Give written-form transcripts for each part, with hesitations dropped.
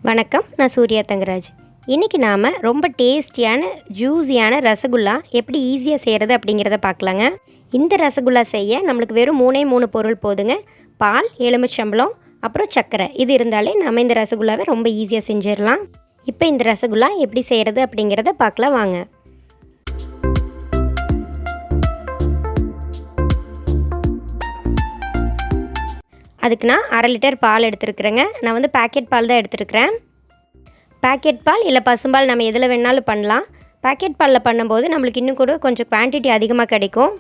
வணக்கம், நான் சுryathangaraj. இன்றைக்கி நாம் ரொம்ப டேஸ்டியான ஜூஸியான ரசகுல்லா எப்படி ஈஸியாக செய்கிறது அப்படிங்கிறத பார்க்கலாங்க. இந்த ரசகுல்லா செய்ய நம்மளுக்கு வெறும் 3 பொருள் போதுங்க. பால், எலுமிச்சம்பழம், அப்புறம் சர்க்கரை. இது இருந்தாலே நம்ம இந்த ரசகுல்லாவை ரொம்ப ஈஸியாக செஞ்சிடலாம். இப்போ இந்த ரசகுல்லா எப்படி செய்கிறது அப்படிங்கிறத பார்க்கலாம் வாங்க. அதுக்கு நான் 1/2 லிட்டர் பால் எடுத்துருக்குறேங்க. நான் வந்து பேக்கெட் பால் தான் எடுத்துருக்கிறேன். பேக்கெட் பால் இல்லை பசும்பால் நம்ம எதில் வேணாலும் பண்ணலாம். பேக்கெட் பாலில் பண்ணும்போது நம்மளுக்கு இன்னும் கூட கொஞ்சம் குவான்டிட்டி அதிகமாக கிடைக்கும்.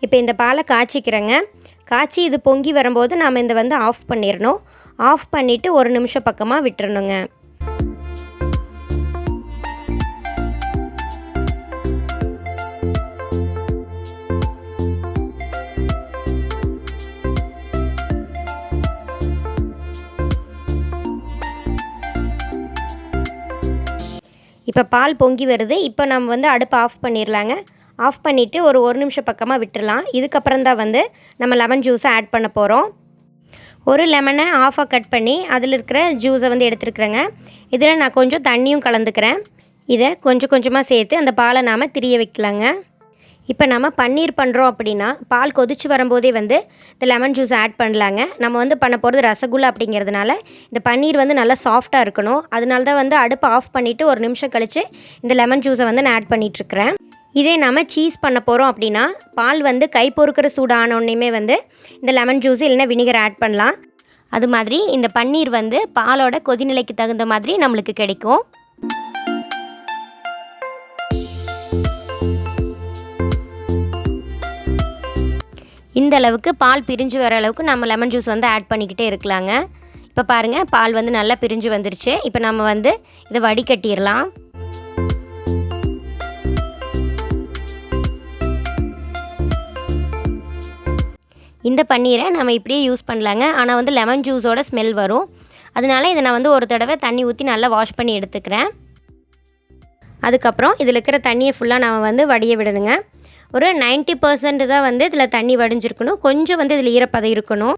இப்போ இந்த பாலை காய்ச்சிக்கிறேங்க. காய்ச்சி இது பொங்கி வரும்போது நாம் இந்த வந்து ஆஃப் பண்ணிடணும். ஆஃப் பண்ணிவிட்டு 1 நிமிஷம் பக்கமாக விட்டுறணுங்க. இப்போ பால் பொங்கி வருது. இப்போ நம்ம வந்து அடுப்பை ஆஃப் பண்ணிடலாங்க. ஆஃப் பண்ணிவிட்டு ஒரு நிமிஷம் பக்கமாக விட்டுடலாம். இதுக்கப்புறம் தான் வந்து நம்ம லெமன் ஜூஸை ஆட் பண்ண போகிறோம். ஒரு லெமனை ஆஃபாக கட் பண்ணி அதில் இருக்கிற ஜூஸை வந்து எடுத்துருக்குறேங்க. இதில் நான் கொஞ்சம் தண்ணியும் கலந்துக்கிறேன். இதை கொஞ்சம் கொஞ்சமாக சேர்த்து அந்த பாலை நாம் திரிய வைக்கலாங்க. இப்போ நம்ம பன்னீர் பண்ணுறோம் அப்படின்னா பால் கொதிச்சு வரும்போதே வந்து இந்த லெமன் ஜூஸ் ஆட் பண்ணலாங்க. நம்ம வந்து பண்ண போகிறது ரசகுல்லா அப்படிங்கிறதுனால இந்த பன்னீர் வந்து நல்லா சாஃப்டாக இருக்கணும். அதனால தான் வந்து அடுப்பை ஆஃப் பண்ணிவிட்டு 1 நிமிஷம் கழித்து இந்த லெமன் ஜூஸை வந்து நான் ஆட் பண்ணிகிட்ருக்கிறேன். இதே நம்ம சீஸ் பண்ண போகிறோம் அப்படின்னா பால் வந்து கை பொறுக்கிற சூடானோடனேயுமே வந்து இந்த லெமன் ஜூஸ் இல்லைன்னா வினிகர் ஆட் பண்ணலாம். அது மாதிரி இந்த பன்னீர் வந்து பாலோட கொதிநிலைக்கு தகுந்த மாதிரி நம்மளுக்கு கிடைக்கும். இந்த அளவுக்கு பால் பிரிஞ்சு வர அளவுக்கு நம்ம லெமன் ஜூஸ் வந்து ஆட் பண்ணிக்கிட்டே இருக்கலாங்க. இப்போ பாருங்கள், பால் வந்து நல்லா பிரிஞ்சு வந்துருச்சு. இப்போ நம்ம வந்து இதை வடிகட்டிடலாம். இந்த பன்னீரை நம்ம இப்படியே யூஸ் பண்ணலாங்க. ஆனால் வந்து லெமன் ஜூஸோட ஸ்மெல் வரும். அதனால இதை நான் வந்து ஒரு தடவை தண்ணி ஊற்றி நல்லா வாஷ் பண்ணி எடுத்துக்கிறேன். அதுக்கப்புறம் இதில் இருக்கிற தண்ணியை ஃபுல்லாக நம்ம வந்து வடிய விடணுங்க. ஒரு 90% தான் வந்து இதில் தண்ணி வடிஞ்சிருக்கணும். கொஞ்சம் வந்து இதில் ஈரப்பதம் இருக்கணும்.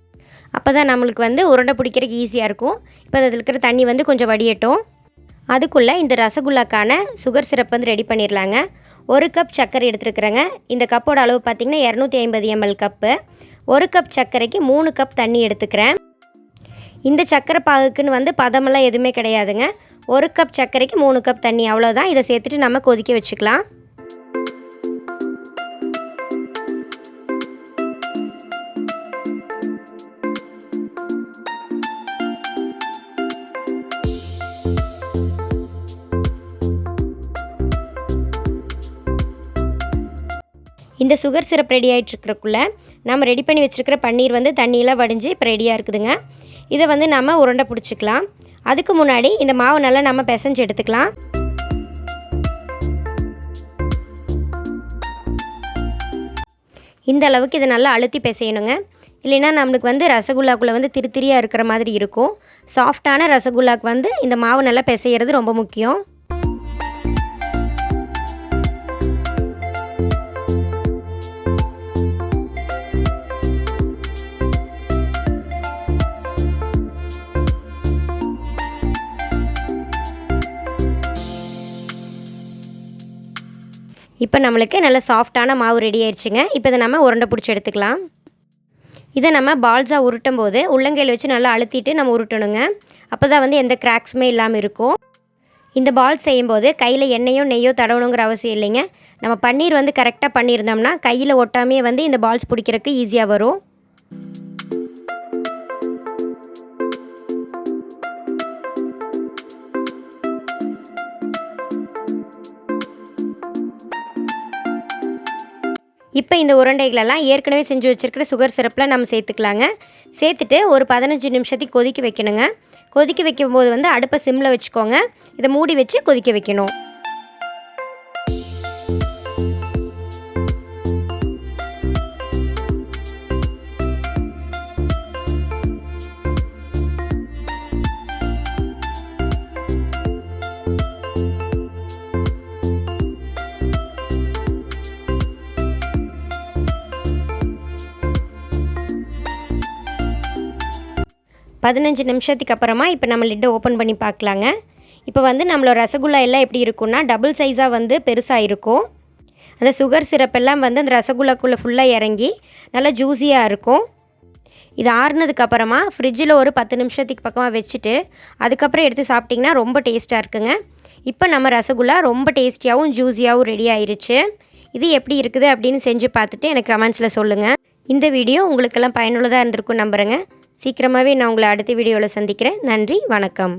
அப்போ தான் நம்மளுக்கு வந்து உருண்டை பிடிக்கிறதுக்கு ஈஸியாக இருக்கும். இப்போ அதில் இருக்கிற தண்ணி வந்து கொஞ்சம் வடியட்டும். அதுக்குள்ளே இந்த ரசகுல்லாக்கான சுகர் சிரப் வந்து ரெடி பண்ணிடலாங்க. 1 கப் சர்க்கரை எடுத்துருக்குறேங்க. இந்த கப்போட அளவு பார்த்திங்கன்னா 250 ml கப்பு. 1 கப் சர்க்கரைக்கு 3 கப் தண்ணி எடுத்துக்கிறேன். இந்த சர்க்கரை பாகுக்குன்னு வந்து பதமெல்லாம் எதுவுமே கிடையாதுங்க. 1 கப் சர்க்கரைக்கு 3 கப் தண்ணி, அவ்வளோதான். இதை சேர்த்துட்டு நம்ம கொதிக்க வச்சுக்கலாம். இந்த சுகர் சிரப் ரெடி ஆகிட்டுருக்கிறக்குள்ளே நம்ம ரெடி பண்ணி வச்சுருக்கிற பன்னீர் வந்து தண்ணியெலாம் வடிஞ்சு இப்போ ரெடியாக இருக்குதுங்க. இதை வந்து நம்ம உருண்டை பிடிச்சிக்கலாம். அதுக்கு முன்னாடி இந்த மாவு நல்லா நம்ம பிசைஞ்சு எடுத்துக்கலாம். இந்த அளவுக்கு இதை நல்லா அழுத்தி பிசையணுங்க. இல்லைன்னா நம்மளுக்கு வந்து ரசகுல்லாக்குள்ளே வந்து திரியாக இருக்கிற மாதிரி இருக்கும். சாஃப்டான ரசகுல்லாக்கு வந்து இந்த மாவு நல்லா பிசைகிறது ரொம்ப முக்கியம். இப்போ நம்மளுக்கு நல்ல சாஃப்டான மாவு ரெடி ஆயிடுச்சுங்க. இப்போ இதை நம்ம உருண்டை பிடிச்சி எடுத்துக்கலாம். இதை நம்ம பால்ஸாக உருட்டும் போது உள்ளங்கையில் வச்சு நல்லா அழுத்திட்டு நம்ம உருட்டணுங்க. அப்போ தான் வந்து எந்த கிராக்ஸுமே இல்லாமல் இருக்கும். இந்த பால்ஸ் செய்யும்போது கையில் எண்ணெயோ நெய்யோ தடவணுங்கிற அவசியம் இல்லைங்க. நம்ம பன்னீர் வந்து கரெக்டாக பண்ணியிருந்தோம்னா கையில் ஒட்டாமையே வந்து இந்த பால்ஸ் பிடிக்கிறதுக்கு ஈஸியாக வரும். இப்போ இந்த உருண்டைகளெல்லாம் ஏற்கனவே செஞ்சு வச்சுருக்கிற சுகர் சிரப்பில் நம்ம சேர்த்துக்கலாங்க. சேர்த்துட்டு ஒரு 15 நிமிஷத்துக்கு கொதிக்க வைக்கணுங்க. கொதிக்க வைக்கும்போது வந்து அடுப்பை சிம்மில் வச்சுக்கோங்க. இதை மூடி வச்சு கொதிக்க வைக்கணும். 15 நிமிஷத்துக்கு அப்புறமா இப்போ நம்ம லிட்டை ஓப்பன் பண்ணி பார்க்கலாங்க. இப்போ வந்து நம்மளோட ரசகுல்லா எல்லாம் எப்படி இருக்குன்னா டபுள் சைஸாக வந்து பெருசாக இருக்கும். அந்த சுகர் சிரப் எல்லாம் வந்து அந்த ரசகுல்லாக்குள்ளே ஃபுல்லாக இறங்கி நல்லா ஜூஸியாக இருக்கும். இது ஆறுனதுக்கப்புறமா ஃப்ரிட்ஜில் ஒரு 10 நிமிஷத்துக்கு பக்கமாக வச்சுட்டு அதுக்கப்புறம் எடுத்து சாப்பிட்டிங்கன்னா ரொம்ப டேஸ்ட்டாக இருக்குங்க. இப்போ நம்ம ரசகுல்லா ரொம்ப டேஸ்டியாகவும் ஜூஸியாகவும் ரெடி ஆயிருச்சு. இது எப்படி இருக்குது அப்படின்னு செஞ்சு பார்த்துட்டு எனக்கு கமெண்ட்ஸில் சொல்லுங்கள். இந்த வீடியோ உங்களுக்கெல்லாம் பயனுள்ளதாக இருந்திருக்கும் நம்புகிறேங்க. சீக்கிரமாகவே நான் உங்களை அடுத்த வீடியோவில் சந்திக்கிறேன். நன்றி, வணக்கம்.